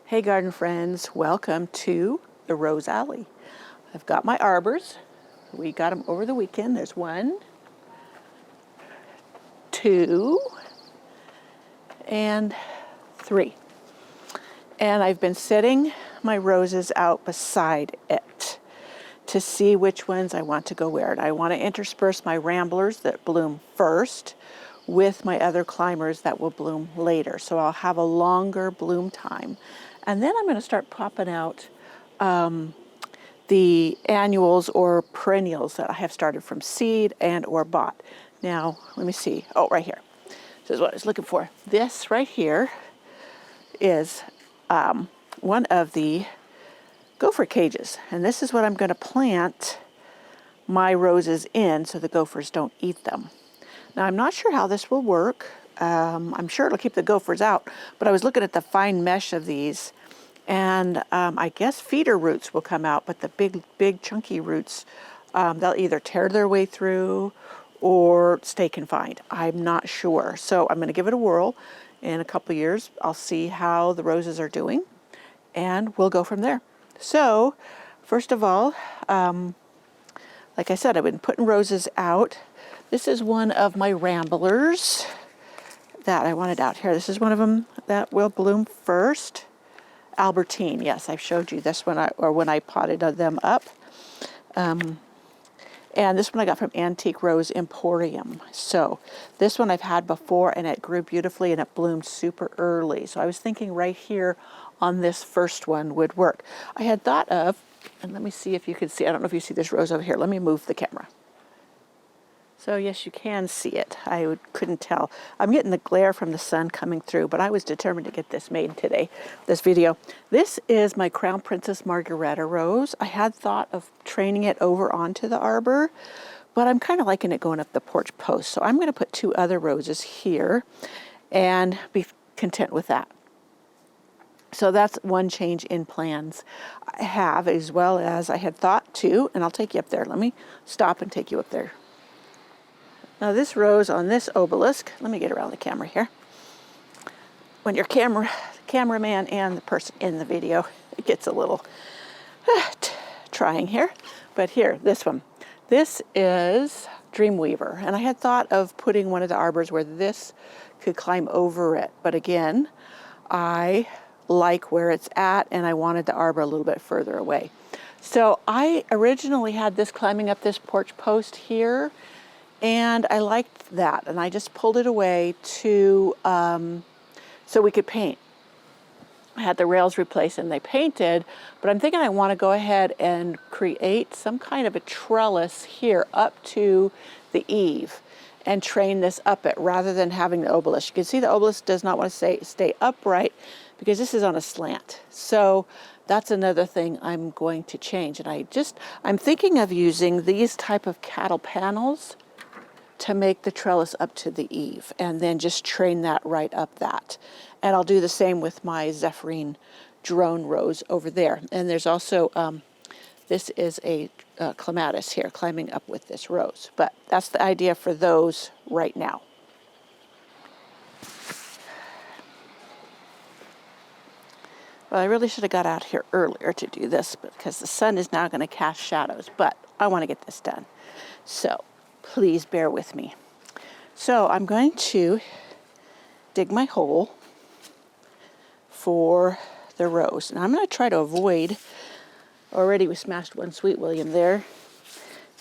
Hey garden friends, welcome to the Rose Alley. I've got my arbors. We got them over the weekend. There's 1, 2, and 3. And I've been setting my roses out beside it to see which ones I want to go where. And I want to intersperse my ramblers that bloom first with my other climbers that will bloom later. So I'll have a longer bloom time. And then I'm going to start popping out the annuals or perennials that I have started from seed and or bought. Now, let me see. Oh, right here. This is what I was looking for. This right here is one of the gopher cages. And this is what I'm going to plant my roses in so the gophers don't eat them. Now, I'm not sure how this will work. I'm sure it'll keep the gophers out, but I was looking at the fine mesh of these, and I guess feeder roots will come out, but the big chunky roots, they'll either tear their way through or stay confined. I'm not sure. So I'm going to give it a whirl. In a couple of years, I'll see how the roses are doing, and we'll go from there. So, first of all, like I said, I've been putting roses out. This is one of my ramblers that I wanted out here. This is one of them that will bloom first. Albertine, yes, I've showed you this one, when I potted them up. And this one I got from Antique Rose Emporium. So this one I've had before, and it grew beautifully, and it bloomed super early. So I was thinking right here on this first one would work. I had thought of, and let me see if you can see, I don't know if you see this rose over here. Let me move the camera. So yes, you can see it. I couldn't tell. I'm getting the glare from the sun coming through, but I was determined to get this made today, this video. This is my Crown Princess Margaretta rose. I had thought of training it over onto the arbor, but I'm kind of liking it going up the porch post. So I'm going to put 2 other roses here and be content with that. So that's one change in plans I have, as well as I had thought to, and I'll take you up there. Let me stop and take you up there. Now this rose on this obelisk, let me get around the camera here. When you're cameraman and the person in the video, it gets a little trying here. But here, this one. This is Dreamweaver. And I had thought of putting one of the arbors where this could climb over it. But again, I like where it's at, and I wanted the arbor a little bit further away. So I originally had this climbing up this porch post here, and I liked that, and I just pulled it away to so we could paint. I had the rails replaced and they painted, but I'm thinking I want to go ahead and create some kind of a trellis here up to the eave and train this up it rather than having the obelisk. You can see the obelisk does not want to stay upright because this is on a slant. So that's another thing I'm going to change. And I'm thinking of using these type of cattle panels to make the trellis up to the eave, and then just train that right up that. And I'll do the same with my Zephyrine drone rose over there. And there's also, this is a clematis here climbing up with this rose. But that's the idea for those right now. Well, I really should have got out here earlier to do this because the sun is now going to cast shadows, but I want to get this done. So please bear with me. So I'm going to dig my hole for the rose. And I'm going to try to avoid, already we smashed one Sweet William there,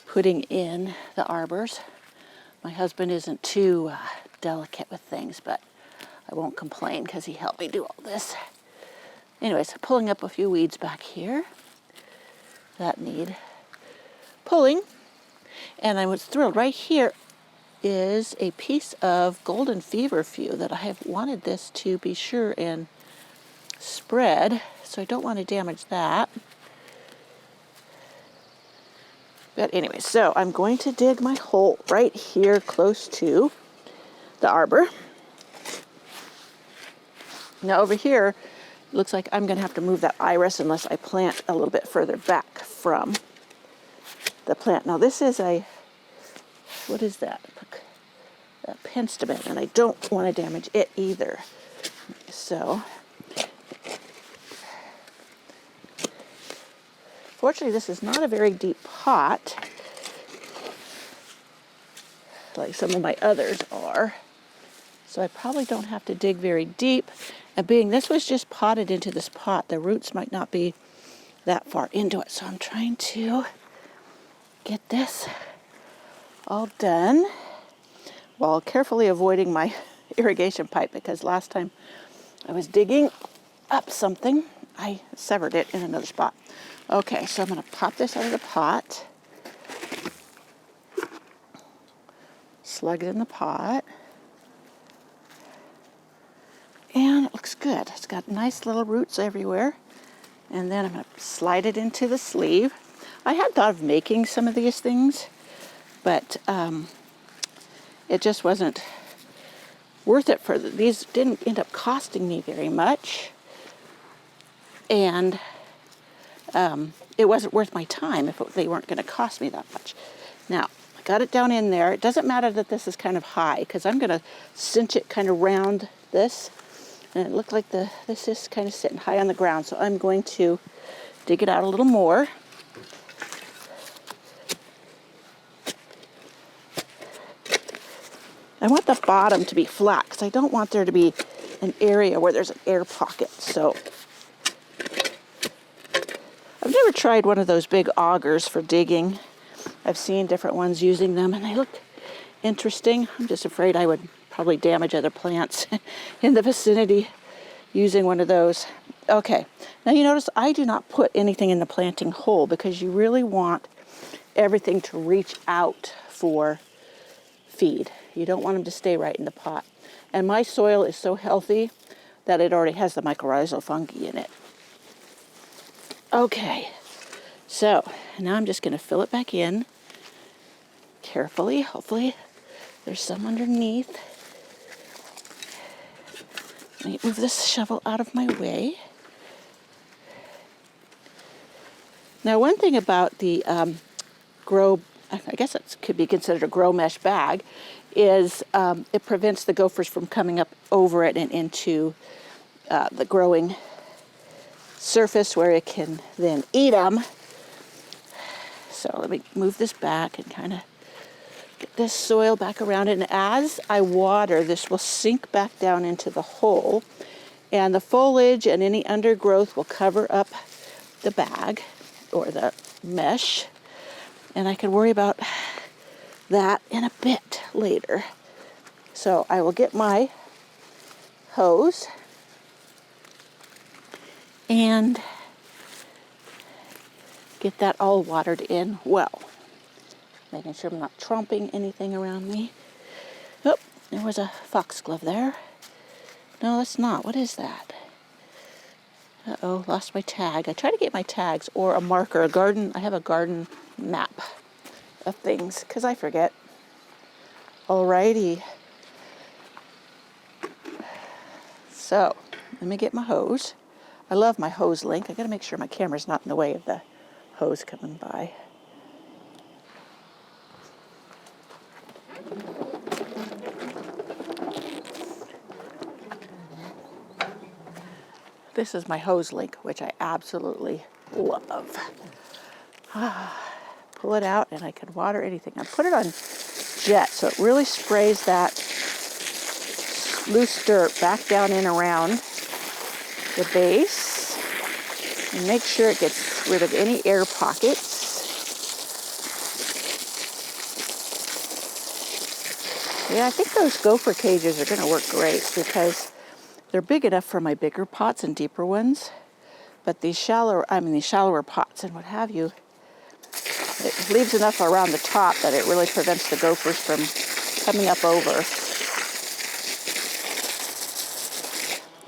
putting in the arbors. My husband isn't too delicate with things, but I won't complain because he helped me do all this. Anyways, pulling up a few weeds back here that need pulling. And I was thrilled. Right here is a piece of golden feverfew that I have wanted this to be sure and spread, so I don't want to damage that. But anyway, so I'm going to dig my hole right here close to the arbor. Now over here, it looks like I'm going to have to move that iris unless I plant a little bit further back from the plant. Now this is what is that? A penstemon, and I don't want to damage it either. So Unfortunately, this is not a very deep pot, like some of my others are. So I probably don't have to dig very deep. And being this was just potted into this pot, the roots might not be that far into it. So I'm trying to get this all done while carefully avoiding my irrigation pipe, because last time I was digging up something, I severed it in another spot. Okay, so I'm going to pop this out of the pot, slug it in the pot, and it looks good. It's got nice little roots everywhere. And then I'm going to slide it into the sleeve. I had thought of making some of these things, but it just wasn't worth it for these. Didn't end up costing me very much, and it wasn't worth my time if they weren't going to cost me that much. Now I got it down in there. It doesn't matter that this is kind of high, because I'm going to cinch it kind of round this, and it looked like this is kind of sitting high on the ground. So I'm going to dig it out a little more. I want the bottom to be flat, because I don't want there to be an area where there's an air pocket. So I've never tried one of those big augers for digging. I've seen different ones using them, and they look interesting. I'm just afraid I would probably damage other plants in the vicinity using one of those. Okay, now you notice I do not put anything in the planting hole, because you really want everything to reach out for feed. You don't want them to stay right in the pot. And my soil is so healthy that it already has the mycorrhizal fungi in it. Okay, so now I'm just going to fill it back in carefully. Hopefully there's some underneath. Let me move this shovel out of my way. Now, one thing about the grow, I guess it could be considered a grow mesh bag, is it prevents the gophers from coming up over it and into the growing surface where it can then eat them. So let me move this back and kind of get this soil back around it. And as I water, this will sink back down into the hole, and the foliage and any undergrowth will cover up the bag or the mesh. And I can worry about that in a bit later. So I will get my hose and get that all watered in well. Making sure I'm not trumping anything around me. Oh, there was a foxglove there. No, that's not. What is that? Uh-oh, lost my tag. I try to get my tags or a marker, a garden. I have a garden map of things, because I forget. Alrighty. So, let me get my hose. I love my hose link. I gotta make sure my camera's not in the way of the hose coming by. This is my hose link, which I absolutely love. Pull it out and I can water anything. I put it on jet, so it really sprays that loose dirt back down in around the base, and make sure it gets rid of any air pockets. Yeah, I think those gopher cages are going to work great, because they're big enough for my bigger pots and deeper ones, but these shallower pots and what have you, it leaves enough around the top that it really prevents the gophers from coming up over.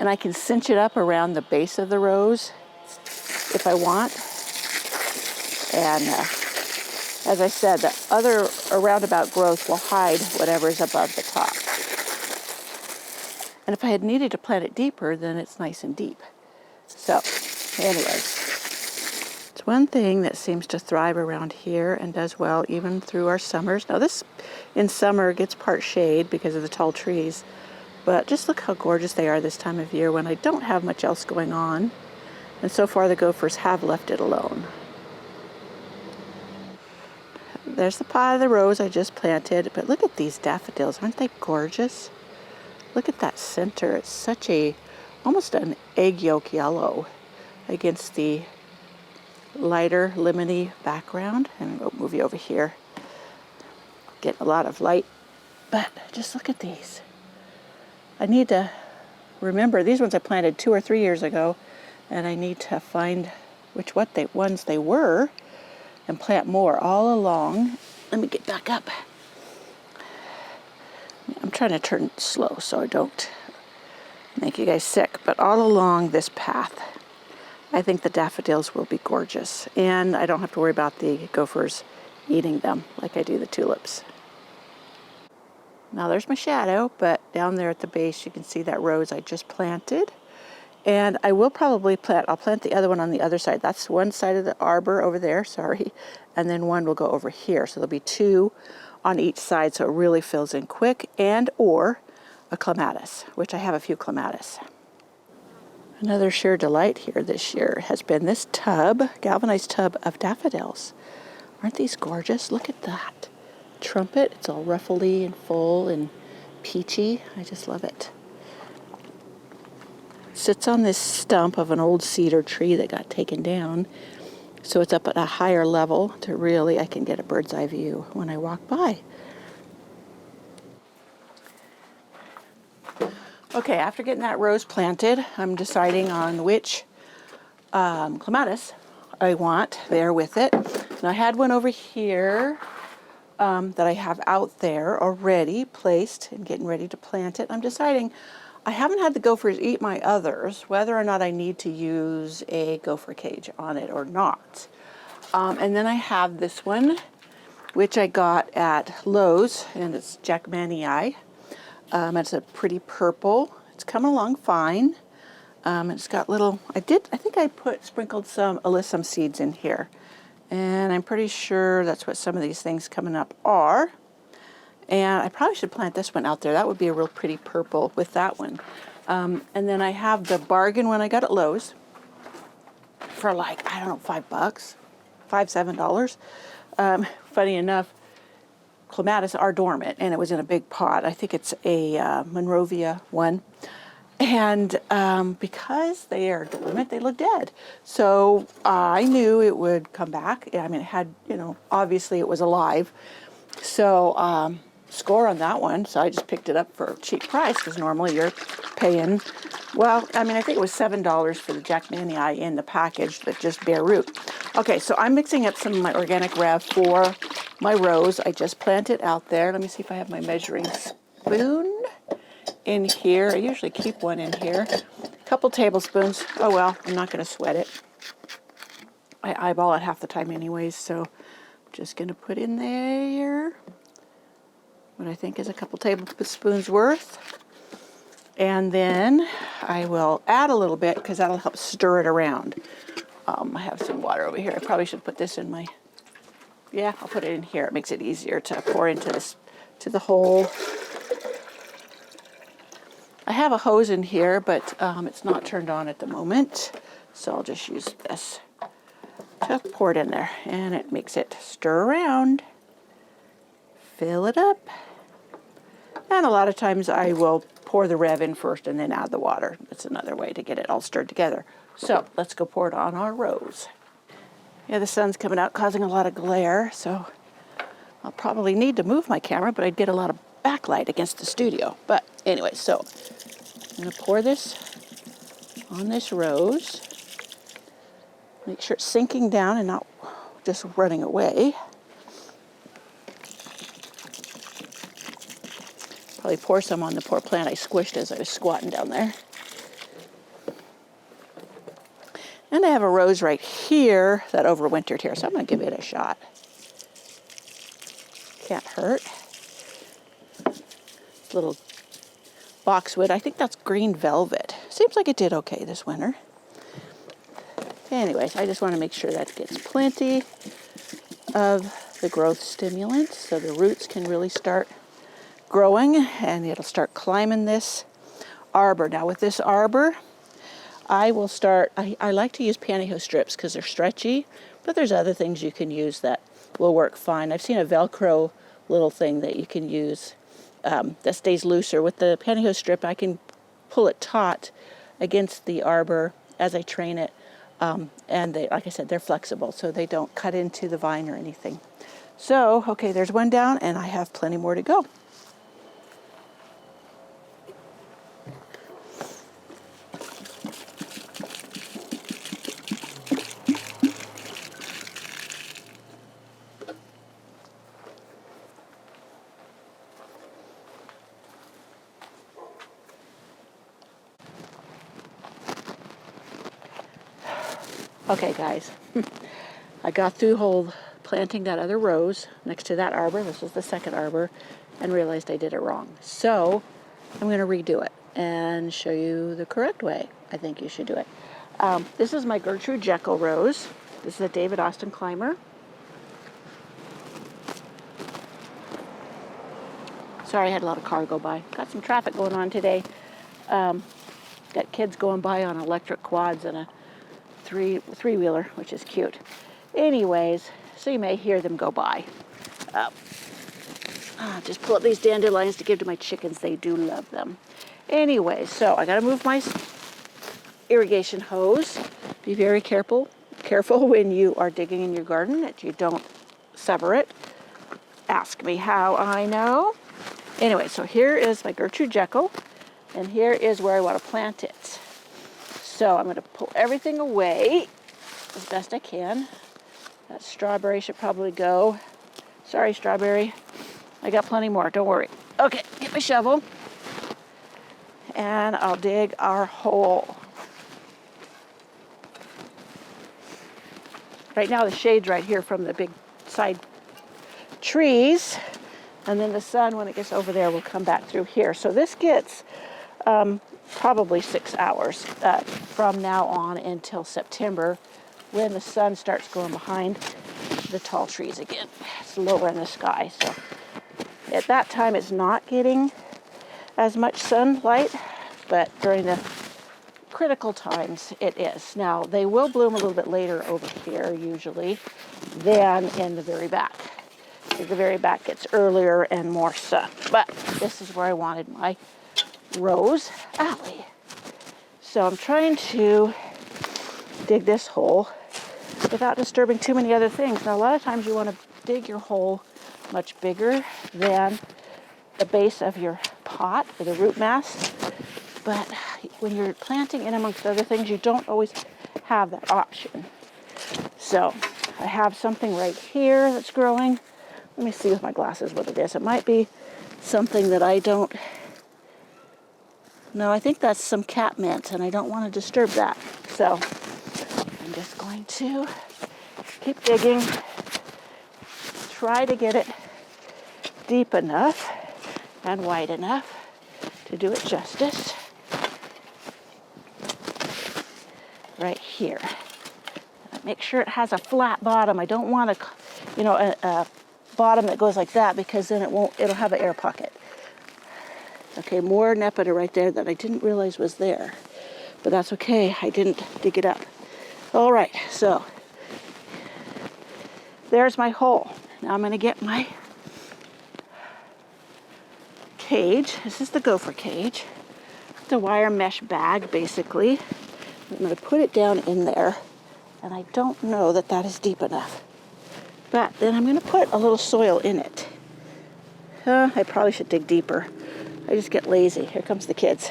And I can cinch it up around the base of the rose if I want. And as I said, the other roundabout growth will hide whatever's above the top. And if I had needed to plant it deeper, then it's nice and deep. So, anyways, it's one thing that seems to thrive around here and does well even through our summers. Now this, in summer, gets part shade because of the tall trees. But just look how gorgeous they are this time of year when I don't have much else going on. And so far the gophers have left it alone. there's the pot of the rose I just planted. But look at these daffodils. Aren't they gorgeous? Look at that center. It's such a, almost an egg yolk yellow against the lighter lemony background. And we'll move you over here. Getting a lot of light. But just look at these. I need to remember, these ones I planted 2 or 3 years ago, and I need to find ones they were and plant more all along. Let me get back up. I'm trying to turn slow so I don't make you guys sick, but all along this path, I think the daffodils will be gorgeous, and I don't have to worry about the gophers eating them like I do the tulips. Now there's my shadow, but down there at the base you can see that rose I just planted. And I will probably I'll plant the other one on the other side. That's one side of the arbor over there, sorry. And then one will go over here. So there'll be 2 on each side so it really fills in quick, and or a clematis, which I have a few clematis. Another sheer delight here this year has been this tub, galvanized tub of daffodils. Aren't these gorgeous? Look at that. Trumpet, it's all ruffly and full and peachy. I just love it. Sits on this stump of an old cedar tree that got taken down, so it's up at a higher level to really, I can get a bird's eye view when I walk by. Okay, after getting that rose planted, I'm deciding on which clematis I want there with it. And I had one over here that I have out there already placed and getting ready to plant it. I'm deciding, I haven't had the gophers eat my others, whether or not I need to use a gopher cage on it or not. And then I have this one, which I got at Lowe's, and it's Jackmanii. It's a pretty purple. It's coming along fine. It's got little, I think I sprinkled some alyssum seeds in here. And I'm pretty sure that's what some of these things coming up are. And I probably should plant this one out there. That would be a real pretty purple with that one. And then I have the bargain one I got at Lowe's for like, I don't know, $5, $5, $7. Funny enough, clematis are dormant, and it was in a big pot. I think it's a Monrovia one. And because they are dormant, they look dead. So I knew it would come back. I mean, it had, obviously it was alive. So score on that one. So I just picked it up for a cheap price, because normally you're paying, well, I mean, I think it was $7 for the Jackmanii in the package, but just bare root. Okay, so I'm mixing up some of my organic Rev for my rose. I just planted out there. Let me see if I have my measuring spoon in here. I usually keep one in here. A couple tablespoons. Oh well, I'm not going to sweat it. I eyeball it half the time anyways, so I'm just going to put in there what I think is a couple tablespoons worth. And then I will add a little bit, because that'll help stir it around. I have some water over here. I probably should put this in my, yeah, I'll put it in here. It makes it easier to pour into this, to the hole. I have a hose in here, but it's not turned on at the moment. So I'll just use this to pour it in there. And it makes it stir around. Fill it up. And a lot of times I will pour the Rev in first and then add the water. That's another way to get it all stirred together. So let's go pour it on our rose. Yeah, the sun's coming out, causing a lot of glare, so I'll probably need to move my camera, but I'd get a lot of backlight against the studio. But anyway, so I'm going to pour this on this rose. Make sure it's sinking down and not just running away. Probably pour some on the poor plant I squished as I was squatting down there. And I have a rose right here that overwintered here, so I'm going to give it a shot. Can't hurt. Little boxwood. I think that's green velvet. Seems like it did okay this winter. Anyways, I just want to make sure that it gets plenty of the growth stimulant so the roots can really start growing, and it'll start climbing this arbor. Now with this arbor, I will start, I like to use pantyhose strips because they're stretchy, but there's other things you can use that will work fine. I've seen a Velcro little thing that you can use that stays looser. With the pantyhose strip, I can pull it taut against the arbor as I train it. And they, like I said, they're flexible, so they don't cut into the vine or anything. So, okay, there's one down, and I have plenty more to go. Okay, guys, I got through planting that other rose next to that arbor. This is the second arbor, and realized I did it wrong. So I'm going to redo it and show you the correct way I think you should do it. This is my Gertrude Jekyl rose. This is a David Austin climber. Sorry, I had a lot of car go by. Got some traffic going on today. Got kids going by on electric quads and a three-wheeler, which is cute. Anyways, so you may hear them go by. Just pull up these dandelions to give to my chickens. They do love them. Anyway, so I gotta move my irrigation hose. Be very careful when you are digging in your garden that you don't sever it. Ask me how I know. Anyway, so here is my Gertrude Jekyl, and here is where I want to plant it. So I'm going to pull everything away as best I can. That strawberry should probably go. Sorry, strawberry. I got plenty more, don't worry. Okay, get my shovel. And I'll dig our hole. Right now the shade's right here from the big side trees. And then the sun, when it gets over there, will come back through here. So this gets probably 6 hours from now on until September, when the sun starts going behind the tall trees again. It's lower in the sky, so at that time it's not getting as much sunlight, but during the critical times it is. Now, they will bloom a little bit later over here usually than in the very back. The very back gets earlier and more sun, but this is where I wanted my rose alley. So I'm trying to dig this hole without disturbing too many other things. Now, a lot of times you want to dig your hole much bigger than the base of your pot or the root mass, but when you're planting in amongst other things, you don't always have that option. So I have something right here that's growing. Let me see with my glasses what it is. It might be something that I don't. No, I think that's some catmint, and I don't want to disturb that. So I'm just going to keep digging, try to get it deep enough and wide enough to do it justice. Right here. Make sure it has a flat bottom. I don't want a bottom that goes like that, because then it'll have an air pocket. Okay, more nepeta right there that I didn't realize was there. But that's okay, I didn't dig it up. All right, so there's my hole. Now I'm gonna get my cage. This is the gopher cage. The wire mesh bag, basically. I'm gonna put it down in there, and I don't know that that is deep enough. But then I'm gonna put a little soil in it. I probably should dig deeper. I just get lazy. Here comes the kids.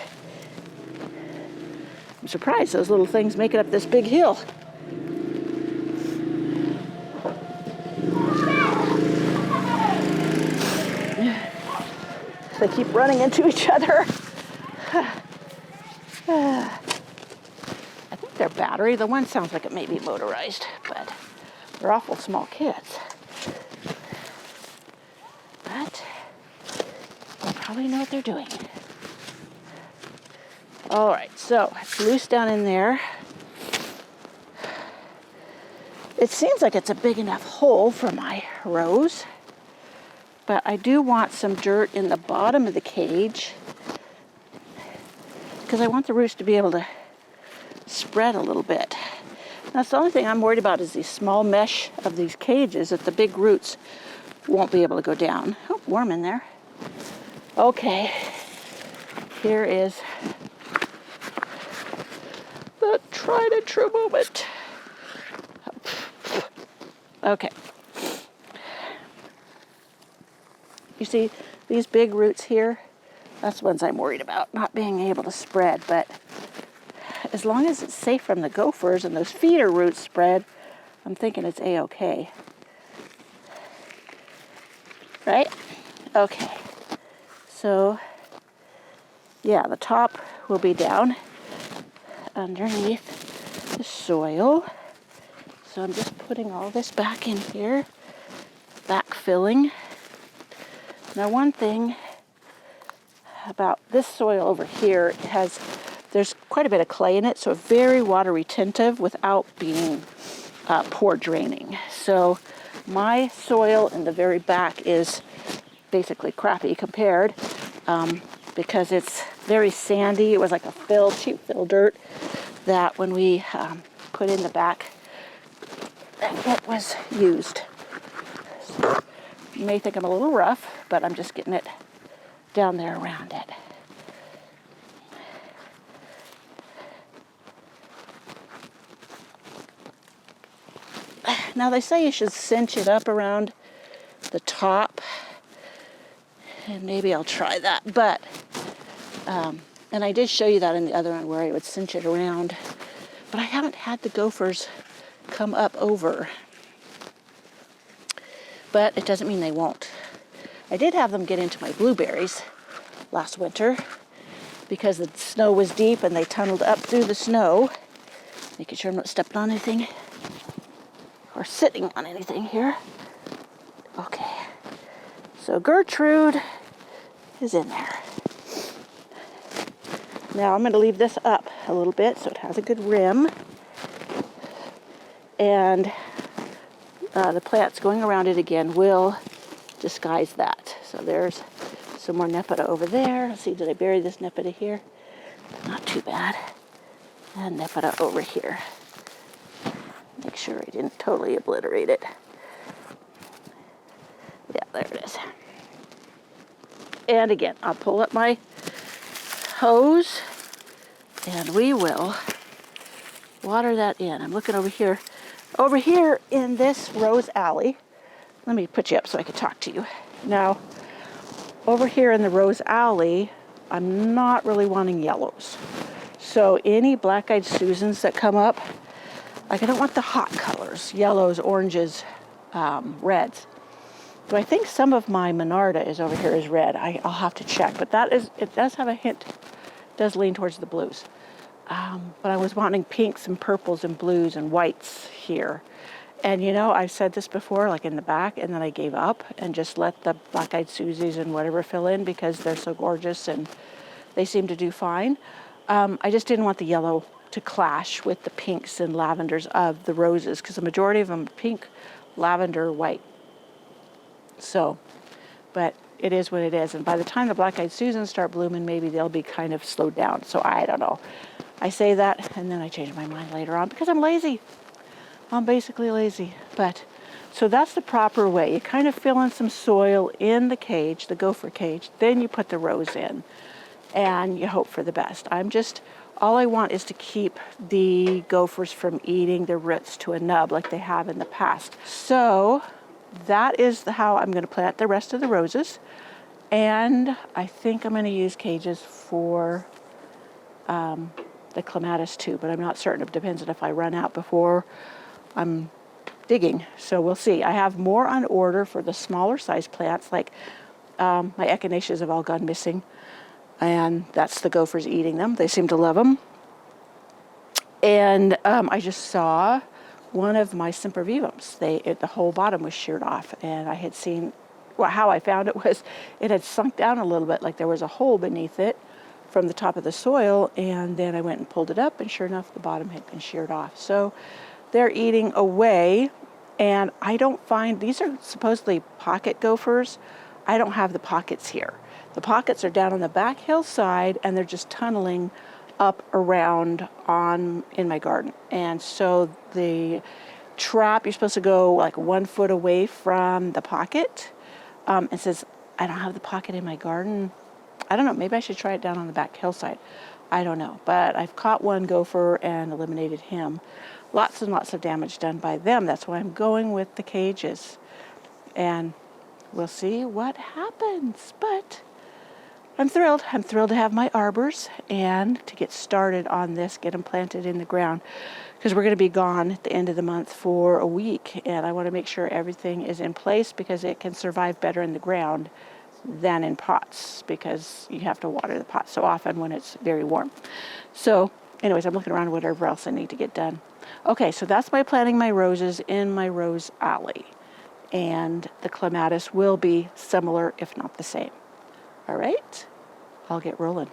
I'm surprised those little things make it up this big hill. They keep running into each other. I think they're battery. The one sounds like it may be motorized, but they're awful small kids. But they probably know what they're doing. All right, so it's loose down in there. It seems like it's a big enough hole for my rose, but I do want some dirt in the bottom of the cage because I want the roots to be able to spread a little bit. That's the only thing I'm worried about is the small mesh of these cages that the big roots won't be able to go down. Oh, warm in there. Okay, here is the tried and true moment. Okay. You see these big roots here? That's the ones I'm worried about, not being able to spread. But as long as it's safe from the gophers and those feeder roots spread, I'm thinking it's A-okay. Right? Okay. So, yeah, the top will be down underneath the soil. So I'm just putting all this back in here, backfilling. Now, one thing about this soil over here, there's quite a bit of clay in it, so very water retentive without being poor draining. So my soil in the very back is basically crappy compared because it's very sandy. It was like a cheap fill dirt that when we put in the back, it was used. So you may think I'm a little rough, but I'm just getting it down there around it. Now they say you should cinch it up around the top, and maybe I'll try that. But, and I did show you that in the other one where I would cinch it around, but I haven't had the gophers come up over. But it doesn't mean they won't. I did have them get into my blueberries last winter because the snow was deep and they tunneled up through the snow, making sure I'm not stepping on anything or sitting on anything here. Okay, so Gertrude is in there. Now I'm going to leave this up a little bit so it has a good rim, and the plants going around it again will disguise that. So there's some more nepeta over there. Let's see, did I bury this nepeta here? Not too bad. And nepeta over here. Make sure I didn't totally obliterate it. Yeah, there it is. And again, I'll pull up my hose and we will water that in. I'm looking over here. Over here in this rose alley, let me put you up so I can talk to you. Now, over here in the rose alley, I'm not really wanting yellows. So any black-eyed Susans that come up, like I don't want the hot colors, yellows, oranges, reds. So I think some of my Monarda is over here is red. I'll have to check, but it does have a hint, does lean towards the blues. But I was wanting pinks and purples and blues and whites here. And you know, I've said this before, like in the back, and then I gave up and just let the black-eyed Susies and whatever fill in because they're so gorgeous and they seem to do fine. I just didn't want the yellow to clash with the pinks and lavenders of the roses because the majority of them are pink, lavender, white. So, but it is what it is. And by the time the black-eyed Susans start blooming, maybe they'll be kind of slowed down. So I don't know. I say that and then I change my mind later on because I'm lazy. I'm basically lazy. But so that's the proper way. You kind of fill in some soil in the cage, the gopher cage, then you put the rose in and you hope for the best. All I want is to keep the gophers from eating the roots to a nub like they have in the past. So that is how I'm going to plant the rest of the roses. And I think I'm going to use cages for the clematis too, but I'm not certain. It depends on if I run out before I'm digging. So we'll see. I have more on order for the smaller size plants, like my echinaceas have all gone missing. And that's the gophers eating them. They seem to love them. And I just saw one of my sempervivums. The whole bottom was sheared off. And I had seen, how I found it was it had sunk down a little bit, like there was a hole beneath it from the top of the soil. And then I went and pulled it up, and sure enough, the bottom had been sheared off. So they're eating away. And I don't find, these are supposedly pocket gophers. I don't have the pockets here. The pockets are down on the back hillside, and they're just tunneling up around in my garden. And so the trap, you're supposed to go like 1 foot away from the pocket. It says, I don't have the pocket in my garden. I don't know, maybe I should try it down on the back hillside. I don't know, but I've caught one gopher and eliminated him. Lots and lots of damage done by them. That's why I'm going with the cages. And we'll see what happens. But I'm thrilled. I'm thrilled to have my arbors and to get started on this, get them planted in the ground, because we're going to be gone at the end of the month for a week, and I want to make sure everything is in place because it can survive better in the ground than in pots, because you have to water the pot so often when it's very warm. So anyways, I'm looking around whatever else I need to get done. Okay, so that's my planting my roses in my rose alley, and the clematis will be similar if not the same. All right, I'll get rolling.